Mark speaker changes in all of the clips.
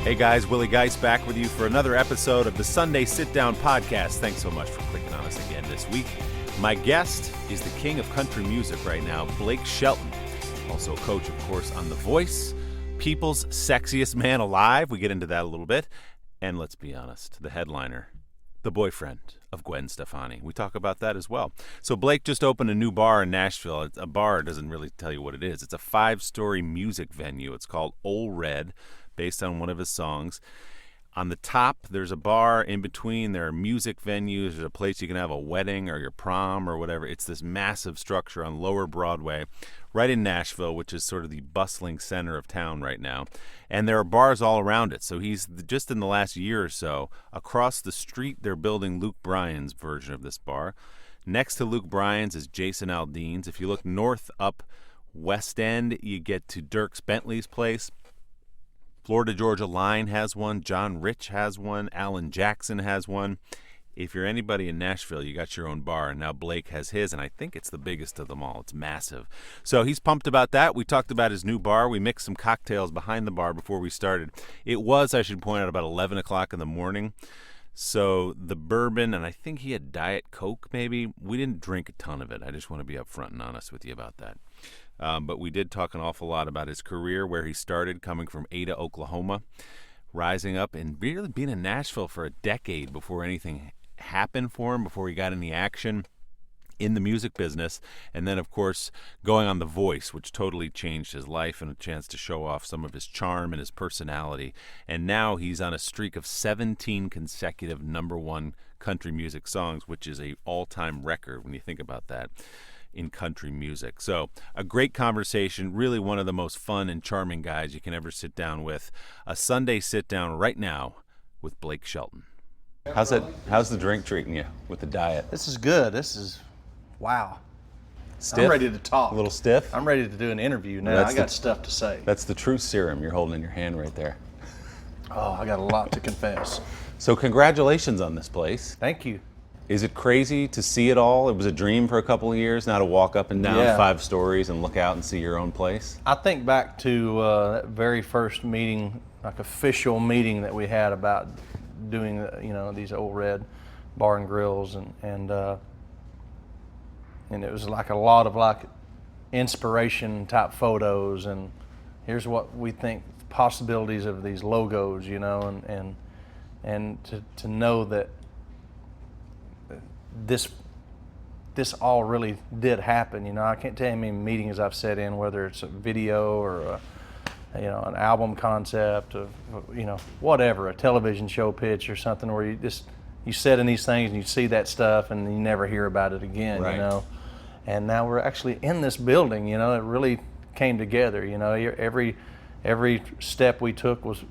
Speaker 1: Hey guys, Willie Geist back with you for another episode of the Sunday Sitdown podcast. Thanks so much for clicking on us again this week. My guest is the king of country music right now, Blake Shelton. Also a coach, of course, on The Voice, People's Sexiest Man Alive. We get into that a little bit. And let's be honest, the headliner, the boyfriend of Gwen Stefani. We talk about that as well. So Blake just opened a new bar in Nashville. It's a bar doesn't really tell you what it is. It's a 5-story music venue. It's called Ole Red, based on one of his songs. On the top, there's a bar. In between, there are music venues. There's a place you can have a wedding or your prom or whatever. It's this massive structure on Lower Broadway, right in Nashville, which is sort of the bustling center of town right now. And there are bars all around it. So he's just in the last year or so, across the street, they're building Luke Bryan's version of this bar. Next to Luke Bryan's is Jason Aldean's. If you look north up West End, you get to Dierks Bentley's place. Florida Georgia Line has one. John Rich has one. Alan Jackson has one. If you're anybody in Nashville, you got your own bar. And now Blake has his, and I think it's the biggest of them all. It's massive. So he's pumped about that. We talked about his new bar. We mixed some cocktails behind the bar before we started. It was, I should point out, about 11 o'clock in the morning. So the bourbon, and I think he had Diet Coke maybe. We didn't drink a ton of it. I just want to be upfront and honest with you about that. But we did talk an awful lot about his career, where he started coming from Ada, Oklahoma, rising up and really being in Nashville for a decade before anything happened for him, before he got any action in the music business. And then, of course, going on The Voice, which totally changed his life and a chance to show off some of his charm and his personality. And now he's on a streak of 17 consecutive #1 country music songs, which is an all-time record when you think about that in country music. So a great conversation, really one of the most fun and charming guys you can ever sit down with. A Sunday sit down right now with Blake Shelton. How's the drink treating you with the diet?
Speaker 2: This is good. This is, wow.
Speaker 1: Stiff?
Speaker 2: I'm ready to talk.
Speaker 1: A little stiff?
Speaker 2: I'm ready to do an interview now. I got stuff to say.
Speaker 1: That's the truth serum you're holding in your hand right there.
Speaker 2: Oh, I got a lot to confess.
Speaker 1: So congratulations on this place.
Speaker 2: Thank you.
Speaker 1: Is it crazy to see it all? It was a dream for a couple of years, now to walk up and down 5 stories and look out and see your own place?
Speaker 2: I think back to that very first meeting, like official meeting that we had about doing, these Ole Red bar and grills, and it was like a lot of inspiration type photos, and here's what we think possibilities of these logos, and to know that this all really did happen. I can't tell you how many meetings I've sat in, whether it's a video or an album concept of whatever, a television show pitch or something, where you sit in these things and you see that stuff and you never hear about it again.
Speaker 1: Right.
Speaker 2: And now we're actually in this building. It really came together. Every step we took was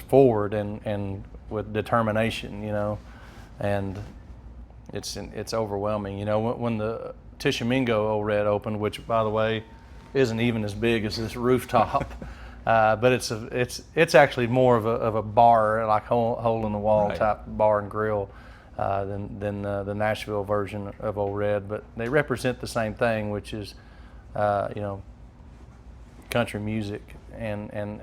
Speaker 2: forward and with determination. And it's overwhelming. When the Tishomingo Ole Red opened, which by the way isn't even as big as this rooftop, but it's actually more of a bar, like hole in the wall type bar and grill, than the Nashville version of Ole Red. But they represent the same thing, which is country music, and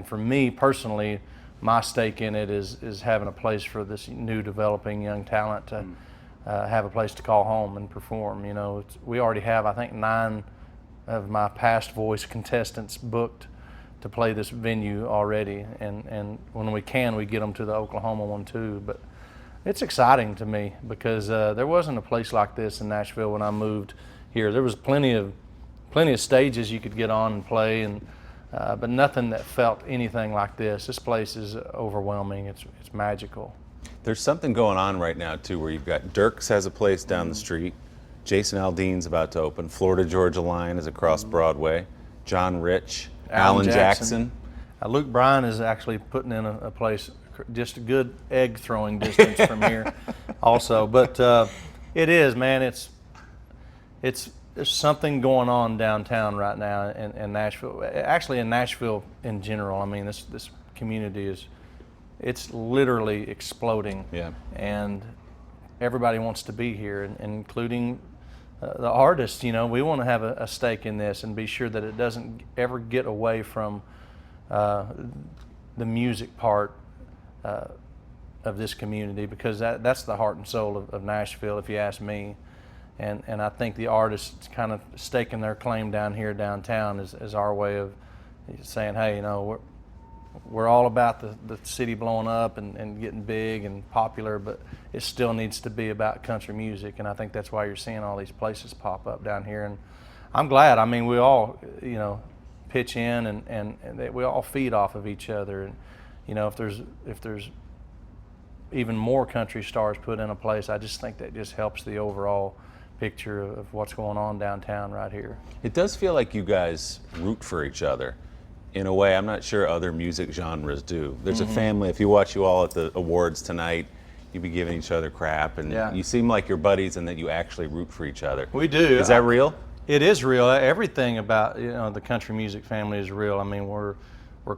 Speaker 2: for me personally, my stake in it is having a place for this new developing young talent to have a place to call home and perform. We already have, I think, 9 of my past Voice contestants booked to play this venue already, and when we can, we get them to the Oklahoma one too. But it's exciting to me because there wasn't a place like this in Nashville when I moved here. There was plenty of stages you could get on and play, but nothing that felt anything like this. This place is overwhelming. It's magical.
Speaker 1: There's something going on right now too, where you've got Dierks has a place down the street, Jason Aldean's about to open, Florida Georgia Line is across Broadway, John Rich, Alan Jackson.
Speaker 2: Luke Bryan is actually putting in a place just a good egg throwing distance from here also. But it is, man, there's something going on downtown right now in Nashville. Actually, in Nashville in general. I mean, this community it's literally exploding.
Speaker 1: Yeah.
Speaker 2: And everybody wants to be here, including the artists. We want to have a stake in this and be sure that it doesn't ever get away from the music part of this community, because that's the heart and soul of Nashville, if you ask me. And I think the artists kind of staking their claim down here downtown is our way of saying, hey, you know, we're all about the city blowing up and getting big and popular, but it still needs to be about country music. And I think that's why you're seeing all these places pop up down here. And I'm glad. I mean, we all, you know, pitch in and we all feed off of each other. And, you know, if there's even more country stars put in a place, I just think that just helps the overall picture of what's going on downtown right here.
Speaker 1: It does feel like you guys root for each other in a way I'm not sure other music genres do. There's a family. If you watch you all at the awards tonight, you be giving each other crap, and you seem like you're buddies and that you actually root for each other.
Speaker 2: We do.
Speaker 1: Is that real?
Speaker 2: It is real. Everything about, you know, the country music family is real. I mean, we're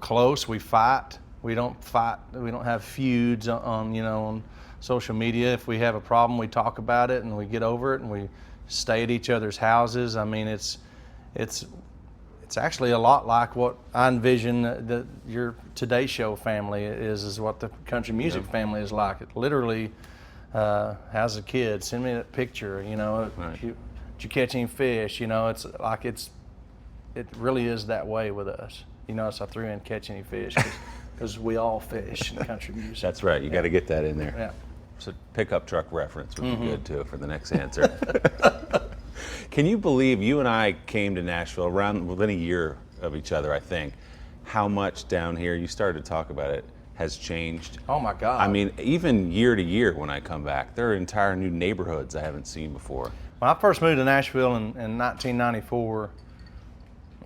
Speaker 2: close. We fight. We don't fight. We don't have feuds on, you know, on social media. If we have a problem, we talk about it and we get over it, and we stay at each other's houses. I mean, it's actually a lot like what I envision that your Today Show family is what the country music family is like. It literally, as a kid, send me that picture, you know, did you catch any fish? You know, it's like it really is that way with us. You know, so I threw in catch any fish because we all fish in country music.
Speaker 1: That's right. You got to get that in there.
Speaker 2: Yeah.
Speaker 1: So pickup truck reference would be good too for the next answer. Can you believe you and I came to Nashville around within a year of each other, I think, how much down here, you started to talk about it, has changed?
Speaker 2: Oh my God.
Speaker 1: I mean, even year to year when I come back, there are entire new neighborhoods I haven't seen before.
Speaker 2: When I first moved to Nashville in 1994,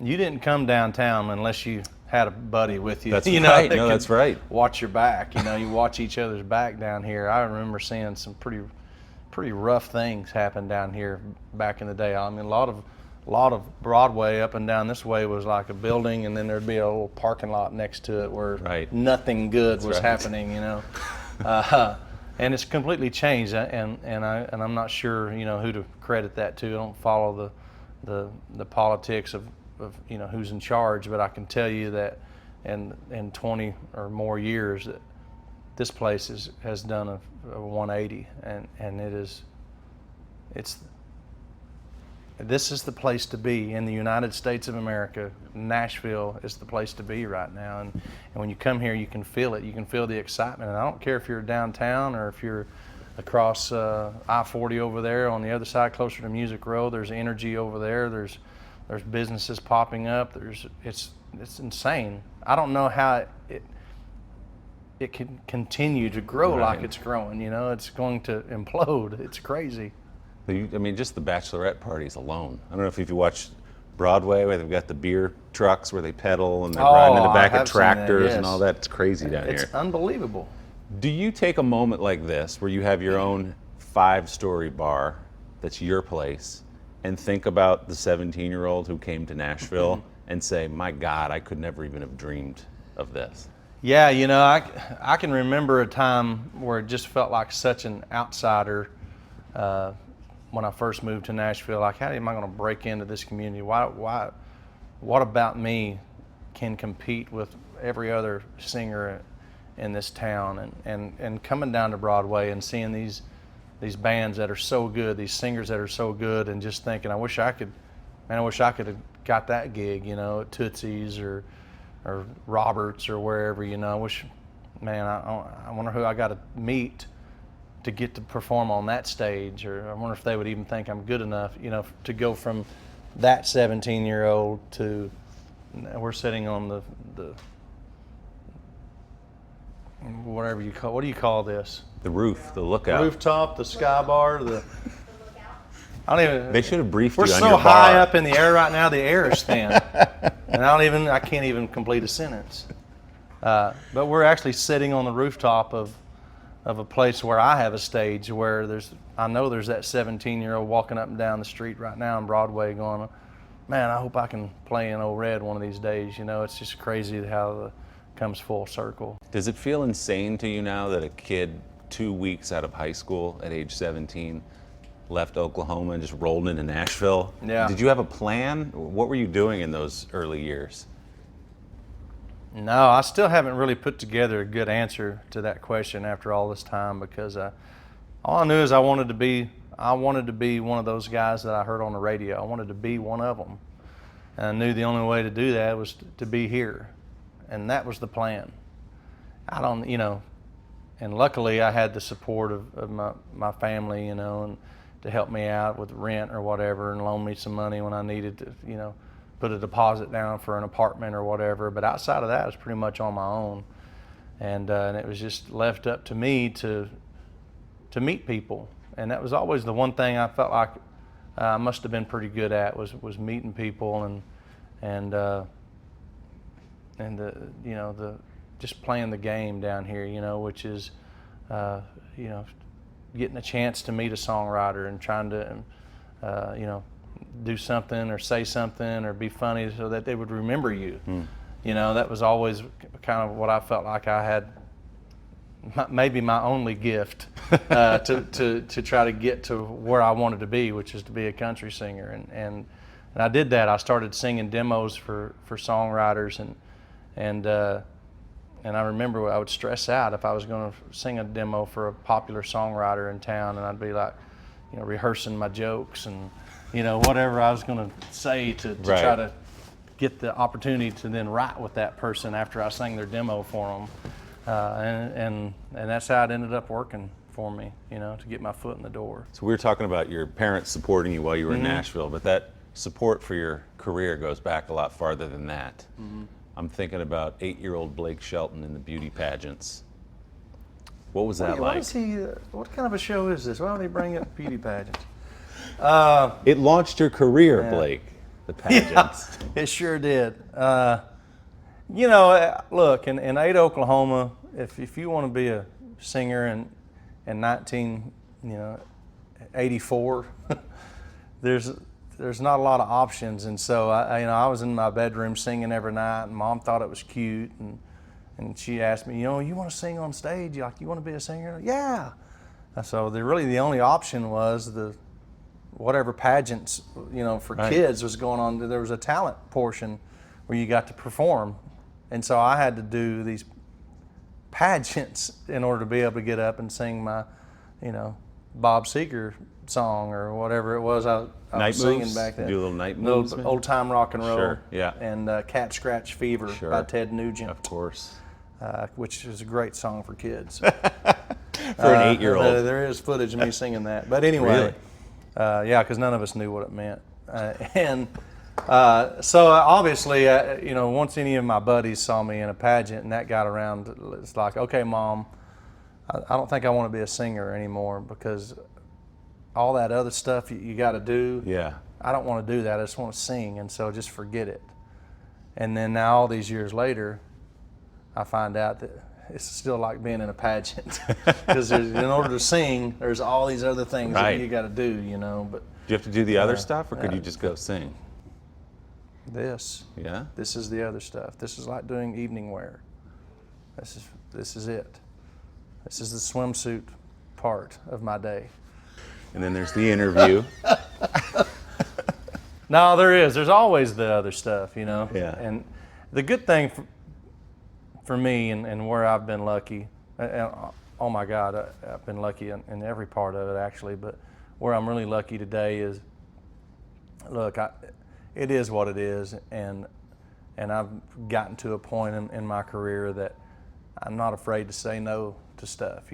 Speaker 2: you didn't come downtown unless you had a buddy with you.
Speaker 1: That's
Speaker 2: you
Speaker 1: right.
Speaker 2: know,
Speaker 1: No, that's right.
Speaker 2: Watch your back. You know, you watch each other's back down here. I remember seeing some pretty rough things happen down here back in the day. I mean, a lot of Broadway up and down this way was like a building, and then there'd be a little parking lot next to it where nothing good was happening. You know, and it's completely changed. And I'm not sure, you know, who to credit that to. I don't follow the politics of you know who's in charge, but I can tell you that in 20 or more years that this place has done a 180, and this is the place to be in the United States of America. Nashville is the place to be right now, and when you come here, you can feel it. You can feel the excitement, and I don't care if you're downtown or if you're across I-40 over there on the other side, closer to Music Row. There's energy over there. There's businesses popping up. It's insane. I don't know how it can continue to grow like it's growing. You know, it's going to implode. It's crazy.
Speaker 1: I mean, just the bachelorette parties alone. I don't know if you watch Broadway where they've got the beer trucks where they pedal and they're riding in the back of tractors and all that. It's crazy down here.
Speaker 2: It's unbelievable.
Speaker 1: Do you take a moment like this where you have your own 5-story bar that's your place and think about the 17-year-old who came to Nashville and say, my God, I could never even have dreamed of this?
Speaker 2: Yeah, you know, I can remember a time where it just felt like such an outsider when I first moved to Nashville. Like, how am I going to break into this community? What about me can compete with every other singer in this town? And coming down to Broadway and seeing these bands that are so good, these singers that are so good, and just thinking, I wish I could have got that gig, you know, at Tootsie's or Roberts or wherever, you know. I wish, man, I wonder who I got to meet to get to perform on that stage, or I wonder if they would even think I'm good enough, you know, to go from that 17-year-old to, we're sitting on the whatever you call, what do you call this?
Speaker 1: The roof, the lookout.
Speaker 2: Rooftop, the sky bar, I don't even.
Speaker 1: They should have briefed you on your
Speaker 2: We're
Speaker 1: bar.
Speaker 2: so high up in the air right now, the air is thin, and I can't even complete a sentence. But we're actually sitting on the rooftop of a place where I have a stage where I know there's that 17-year-old walking up and down the street right now on Broadway going, man, I hope I can play in Old Red one of these days. You know, it's just crazy how it comes full circle.
Speaker 1: Does it feel insane to you now that a kid 2 weeks out of high school at age 17 left Oklahoma and just rolled into Nashville?
Speaker 2: Yeah.
Speaker 1: Did you have a plan? What were you doing in those early years?
Speaker 2: No, I still haven't really put together a good answer to that question after all this time, because all I knew is I wanted to be one of those guys that I heard on the radio. I wanted to be one of them. And I knew the only way to do that was to be here. And that was the plan. And luckily I had the support of my family, and to help me out with rent or whatever, and loan me some money when I needed to, put a deposit down for an apartment or whatever. But outside of that, I was pretty much on my own. And it was just left up to me to meet people. And that was always the one thing I felt like I must have been pretty good at, was meeting people and just playing the game down here, which is, getting a chance to meet a songwriter and trying to, do something or say something or be funny so that they would remember you. That was always kind of what I felt like I had, maybe my only gift to try to get to where I wanted to be, which is to be a country singer. And I did that. I started singing demos for songwriters, and I remember I would stress out if I was going to sing a demo for a popular songwriter in town, and I'd be like, rehearsing my jokes and whatever I was going to say to try to get the opportunity to then write with that person after I sang their demo for them. And that's how it ended up working for me, to get my foot in the door.
Speaker 1: So we were talking about your parents supporting you while you were in Nashville, but that support for your career goes back a lot farther than that. I'm thinking about 8-year-old Blake Shelton in the beauty pageants. What was that like?
Speaker 2: What kind of a show is this? Why don't they bring up beauty pageants?
Speaker 1: It launched your career, Blake, the pageants.
Speaker 2: Yeah, it sure did. Look, in Ada, Oklahoma, if you want to be a singer in 1984, there's not a lot of options. And so I was in my bedroom singing every night, and Mom thought it was cute, and she asked me, you want to sing on stage? You want to be a singer? Yeah. So the only option was whatever pageants, for kids was going on. There was a talent portion where you got to perform. And so I had to do these pageants in order to be able to get up and sing my, Bob Seger song or whatever it was I was singing back then.
Speaker 1: Do a little night moves.
Speaker 2: Old time rock and roll.
Speaker 1: Sure, yeah.
Speaker 2: And Cat Scratch Fever by Ted Nugent.
Speaker 1: Of course.
Speaker 2: Which is a great song for kids.
Speaker 1: For an 8-year-old.
Speaker 2: There is footage of me singing that. But anyway,
Speaker 1: really?
Speaker 2: Because none of us knew what it meant. So obviously, once any of my buddies saw me in a pageant and that got around, it's like, okay, Mom, I don't think I want to be a singer anymore, because all that other stuff you got to do, I don't want to do that. I just want to sing, and so just forget it. And then now, all these years later, I find out that it's still like being in a pageant, because in order to sing, there's all these other things that you got to do, But
Speaker 1: do you have to do the other stuff, or could you just go sing?
Speaker 2: This is the other stuff. This is like doing evening wear. This is it. This is the swimsuit part of my day.
Speaker 1: And then there's the interview.
Speaker 2: No, there's always the other stuff,
Speaker 1: Yeah.
Speaker 2: And the good thing for me, and where I've been lucky, oh my God, I've been lucky in every part of it actually, but where I'm really lucky today is, look, it is what it is, and I've gotten to a point in my career that I'm not afraid to say no to stuff,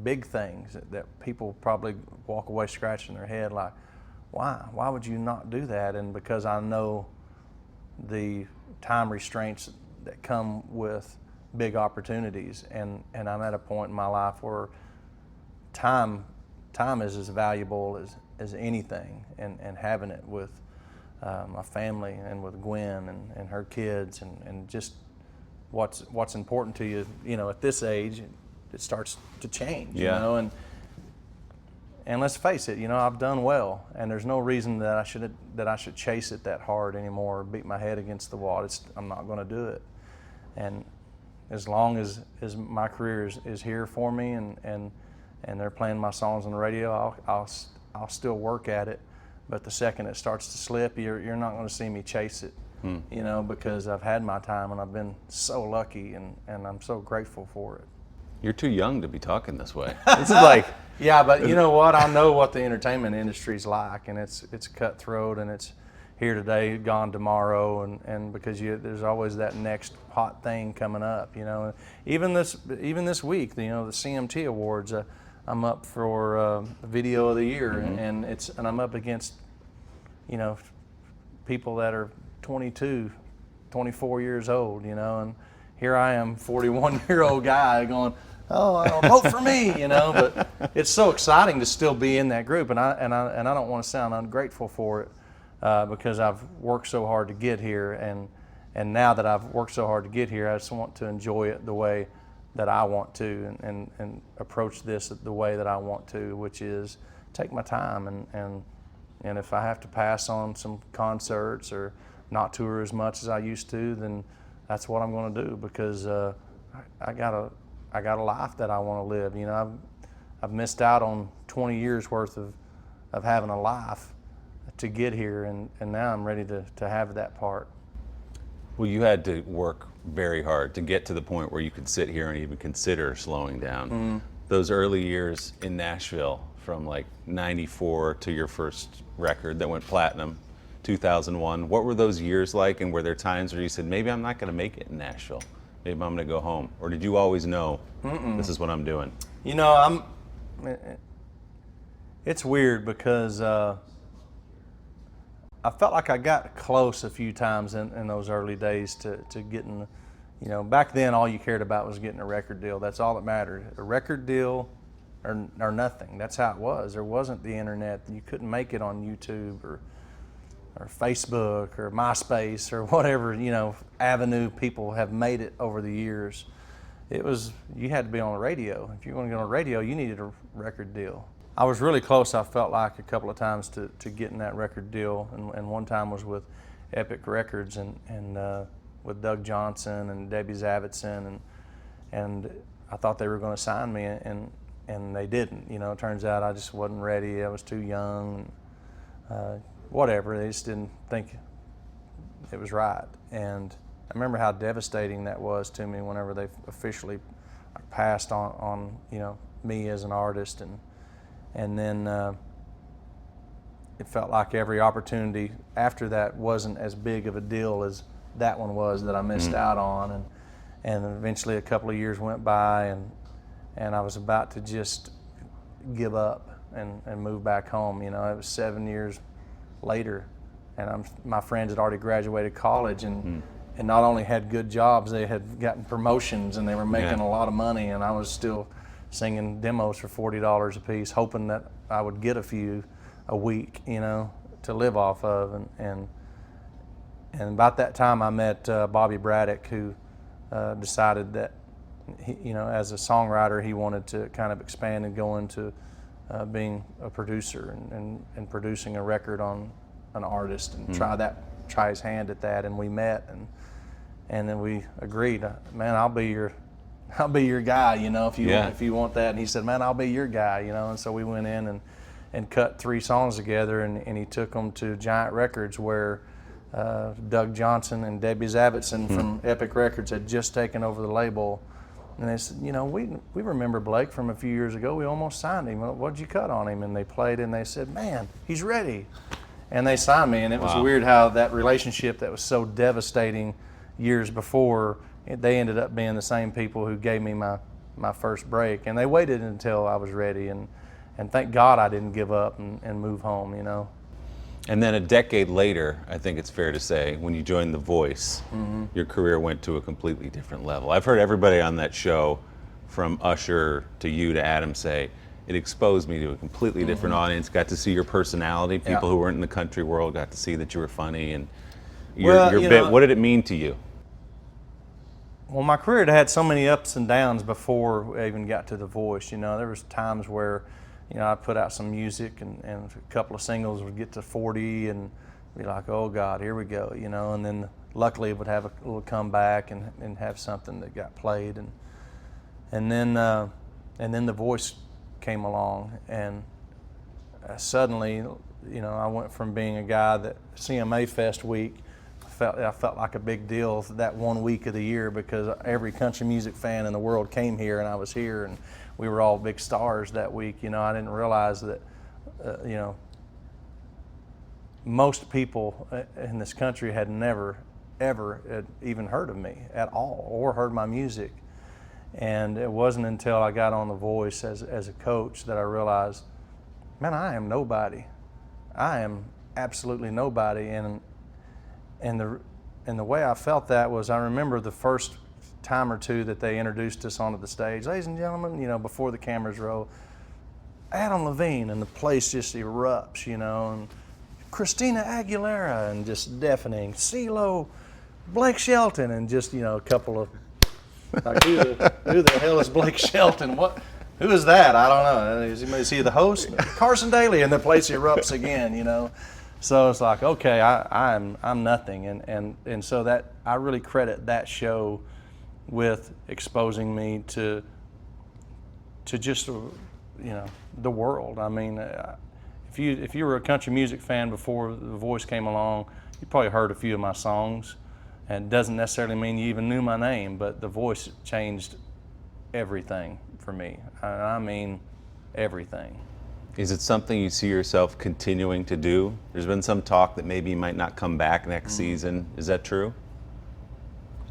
Speaker 2: big things that people probably walk away scratching their head like, why would you not do that? And because I know the time restraints that come with big opportunities, and I'm at a point in my life where time is as valuable as anything, and having it with my family and with Gwen and her kids, and just what's important to you, at this age, it starts to change, and let's face it, I've done well, and there's no reason that I should chase it that hard anymore, or beat my head against the wall. I'm not going to do it. And as long as my career is here for me, and they're playing my songs on the radio, I'll still work at it. But the second it starts to slip, you're not going to see me chase it. you know, because I've had my time and I've been so lucky, and I'm so grateful for it.
Speaker 1: You're too young to be talking this way. This is like,
Speaker 2: yeah, but you know what? I know what the entertainment industry's like, and it's cutthroat, and it's here today, gone tomorrow, and because there's always that next hot thing coming up, you know. Even this week, you know, the CMT Awards, I'm up for Video of the Year, and I'm up against, you know, people that are 22, 24 years old, you know, and here I am, 41-year-old guy going, oh, vote for me, you know. But it's so exciting to still be in that group, and I don't want to sound ungrateful for it, because I've worked so hard to get here, and now that I've worked so hard to get here, I just want to enjoy it the way that I want to, and approach this the way that I want to, which is take my time, and if I have to pass on some concerts or not tour as much as I used to, then that's what I'm going to do, because I got a life that I want to live. You know, I've missed out on 20 years worth of having a life to get here, and now I'm ready to have that part.
Speaker 1: well, you had to work very hard to get to the point where you could sit here and even consider slowing down. Those early years in Nashville, from like '94 to your first record that went platinum, 2001, what were those years like, and were there times where you said, maybe I'm not going to make it in Nashville, maybe I'm going to go home, or did you always know this is what I'm doing?
Speaker 2: You know, it's weird because I felt like I got close a few times in those early days to getting, you know, back then all you cared about was getting a record deal. That's all that mattered. A record deal or nothing. That's how it was. There wasn't the internet. You couldn't make it on YouTube or Facebook or MySpace or whatever, you know, avenue people have made it over the years. It was, you had to be on the radio. If you want to get on the radio, you needed a record deal. I was really close, I felt like, a couple of times to getting that record deal, and one time was with Epic Records and with Doug Johnson and Debbie Zavitson, and I thought they were going to sign me, and they didn't. You know, it turns out I just wasn't ready. I was too young. Whatever, they just didn't think it was right. And I remember how devastating that was to me whenever they officially passed on you know, me as an artist, and then it felt like every opportunity after that wasn't as big of a deal as that one was that I missed out on, and eventually a couple of years went by, and I was about to just give up and move back home. You know, it was 7 years later, and my friends had already graduated college and not only had good jobs, they had gotten promotions and they were making a lot of money, and I was still singing demos for $40 a piece, hoping that I would get a few a week, you know, to live off of. And about that time I met Bobby Braddock, who decided that he, you know, as a songwriter, he wanted to kind of expand and go into being a producer and producing a record on an artist and try his hand at that. And we met, and then we agreed, man, I'll be your guy, you know, if you want that. And he said, man, I'll be your guy, you know. And so we went in and cut 3 songs together, and he took them to Giant Records, where Doug Johnson and Debbie Zavitson from Epic Records had just taken over the label. And they said, you know, we remember Blake from a few years ago. We almost signed him. What'd you cut on him? And they played, and they said, man, he's ready. And they signed me. And it was weird how that relationship that was so devastating years before, they ended up being the same people who gave me my first break. And they waited until I was ready. And thank God I didn't give up and move home, you know.
Speaker 1: And then a decade later, I think it's fair to say, when you joined The Voice, your career went to a completely different level. I've heard everybody on that show, from Usher to you to Adam, say, it exposed me to a completely different audience, got to see your personality. People who weren't in the country world got to see that you were funny, and your bit. What did it mean to you?
Speaker 2: Well, my career had so many ups and downs before I even got to The Voice. You know, there was times where, you know, I put out some music and a couple of singles would get to 40 and be like, oh God, here we go, you know, and then luckily it would have a little comeback and have something that got played, and then The Voice came along, and suddenly, you know, I went from being a guy that CMA Fest week I felt like a big deal that 1 week of the year, because every country music fan in the world came here, and I was here, and we were all big stars that week. I didn't realize that, most people in this country had never, ever even heard of me at all or heard my music. And it wasn't until I got on The Voice as a coach that I realized, man, I am nobody. I am absolutely nobody. And the way I felt that was, I remember the first time or two that they introduced us onto the stage, ladies and gentlemen, before the cameras roll, Adam Levine, and the place just erupts, and Christina Aguilera, and just deafening, CeeLo, Blake Shelton, and just, a couple of, like, who the hell is Blake Shelton? Who is that? I don't know. Is he the host? Carson Daly, and the place erupts again, So it's like, okay, I'm nothing, and so that I really credit that show with exposing me to just the world. I mean, if you were a country music fan before The Voice came along, you probably heard a few of my songs, and it doesn't necessarily mean you even knew my name, but The Voice changed everything for me. I mean, everything.
Speaker 1: Is it something you see yourself continuing to do? There's been some talk that maybe you might not come back next season. Is that true?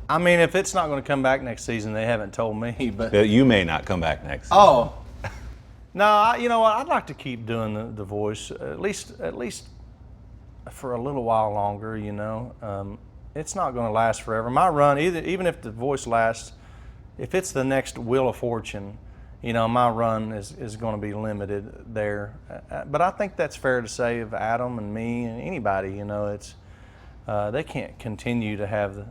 Speaker 2: I mean, if it's not going to come back next season, they haven't told me. But
Speaker 1: you may not come back next season.
Speaker 2: Oh, no. You know what? I'd like to keep doing the Voice at least for a little while longer. It's not going to last forever. My run, even if the Voice lasts, if it's the next Wheel of Fortune, my run is going to be limited there. But I think that's fair to say of Adam and me and anybody. It's they can't continue to have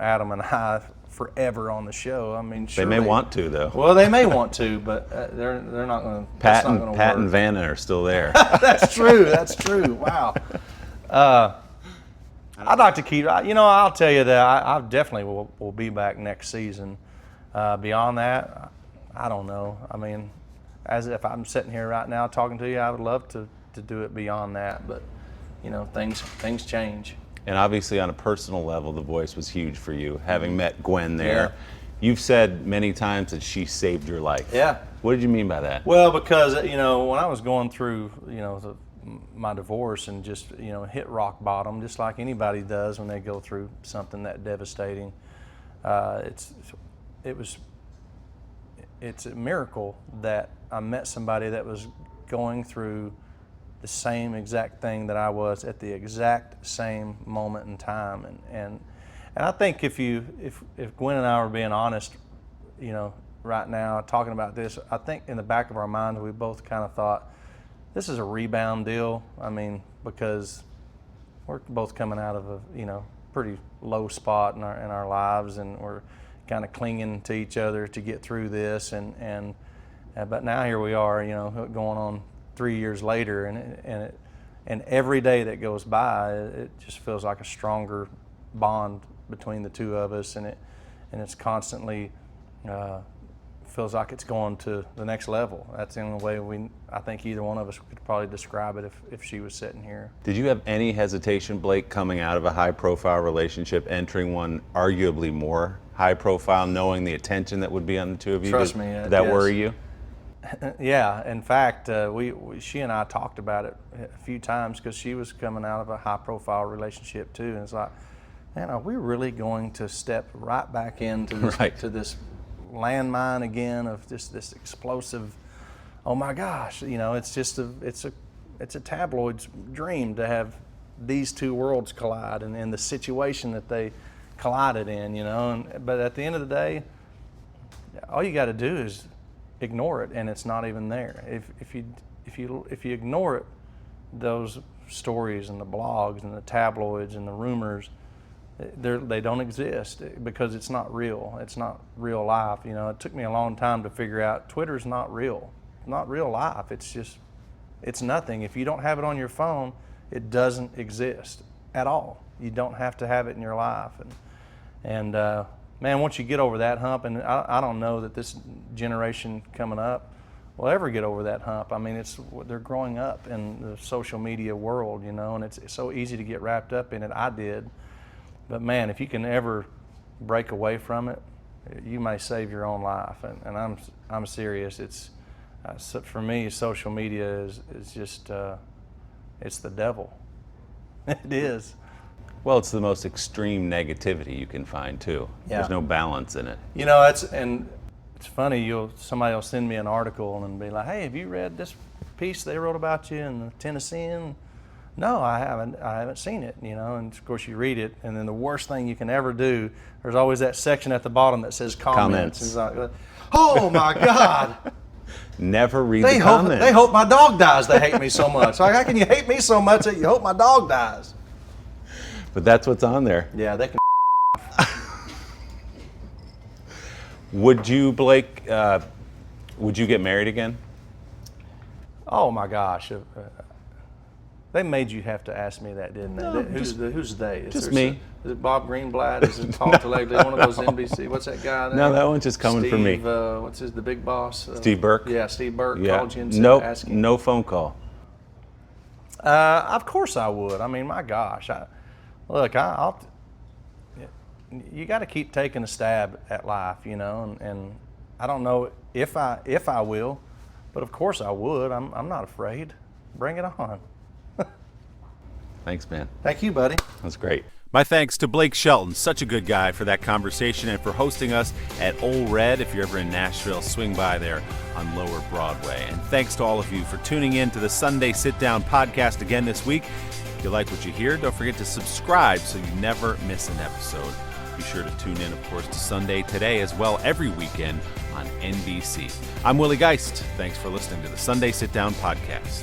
Speaker 2: Adam and I forever on the show. I mean, sure,
Speaker 1: they may want to, though.
Speaker 2: Well, they may want to, but they're not going to.
Speaker 1: Pat and Vanna are still there.
Speaker 2: That's true. That's true. Wow. I'd like to keep. I'll tell you that I definitely will be back next season. Beyond that, I don't know. I mean, as if I'm sitting here right now talking to you, I would love to do it beyond that, but things change.
Speaker 1: And obviously, on a personal level, The Voice was huge for you. Having met Gwen there, you've said many times that she saved your life.
Speaker 2: Yeah.
Speaker 1: What did you mean by that?
Speaker 2: Well, because when I was going through my divorce and just hit rock bottom, just like anybody does when they go through something that devastating, it's a miracle that I met somebody that was going through the same exact thing that I was at the exact same moment in time. And I think if Gwen and I were being honest, right now talking about this, I think in the back of our minds we both kind of thought this is a rebound deal. I mean, because we're both coming out of a pretty low spot in our lives, and we're kind of clinging to each other to get through this, but now here we are, going on 3 years later, and every day that goes by, it just feels like a stronger bond between the two of us, and it's constantly feels like it's going to the next level. That's the only way I think either one of us could probably describe it if she was sitting here.
Speaker 1: Did you have any hesitation, Blake, coming out of a high-profile relationship, entering one arguably more high-profile, knowing the attention that would be on the two of you?
Speaker 2: Trust me.
Speaker 1: Did that worry you?
Speaker 2: Yeah, in fact, she and I talked about it a few times, because she was coming out of a high-profile relationship too, and it's like, man, are we really going to step right back into this, to this landmine again of just this explosive? Oh my gosh, it's just it's a tabloid's dream to have these two worlds collide, and the situation that they collided in, but at the end of the day, all you got to do is ignore it, and it's not even there. If you ignore it, those stories and the blogs and the tabloids and the rumors, they don't exist, because it's not real. It's not real life. It took me a long time to figure out Twitter's not real life. It's nothing. If you don't have it on your phone, it doesn't exist at all. You don't have to have it in your life, and man, once you get over that hump, and I don't know that this generation coming up will ever get over that hump. I mean, they're growing up in the social media world, you know, and it's so easy to get wrapped up in it. I did. But man, if you can ever break away from it, you may save your own life. And I'm serious. For me, social media is just it's the devil. It is.
Speaker 1: Well, it's the most extreme negativity you can find too.
Speaker 2: Yeah.
Speaker 1: There's no balance in it.
Speaker 2: You know, it's funny. Somebody will send me an article and be like, "Hey, have you read this piece they wrote about you in the Tennessean?" No, I haven't. I haven't seen it. You know, and of course you read it, and then the worst thing you can ever do, there's always that section at the bottom that says comments. It's like, oh my God!
Speaker 1: Never read the comments.
Speaker 2: They hope my dog dies. They hate me so much. Like, how can you hate me so much that you hope my dog dies?
Speaker 1: But that's what's on there.
Speaker 2: Yeah, they can.
Speaker 1: Would you, Blake? Would you get married again?
Speaker 2: Oh my gosh. They made you have to ask me that, didn't they?
Speaker 1: No,
Speaker 2: who's they?
Speaker 1: Just me.
Speaker 2: Is it Bob Greenblatt? Is it Paul Talegli? One of those NBC? What's that guy there?
Speaker 1: No, that one's just coming from me.
Speaker 2: The big boss?
Speaker 1: Steve Burke?
Speaker 2: Yeah, Steve Burke
Speaker 1: Yeah.
Speaker 2: called you and said,
Speaker 1: Nope,
Speaker 2: asking.
Speaker 1: no phone call.
Speaker 2: Of course I would. I mean, my gosh. You got to keep taking a stab at life, you know, and I don't know if I will, but of course I would. I'm not afraid. Bring it on.
Speaker 1: Thanks, man.
Speaker 2: Thank you, buddy.
Speaker 1: That's great. My thanks to Blake Shelton, such a good guy, for that conversation and for hosting us at Ole Red. If you're ever in Nashville, swing by there on Lower Broadway. And thanks to all of you for tuning in to the Sunday Sit Down podcast again this week. If you like what you hear, don't forget to subscribe so you never miss an episode. Be sure to tune in, of course, to Sunday Today as well every weekend on NBC. I'm Willie Geist. Thanks for listening to the Sunday Sit Down podcast.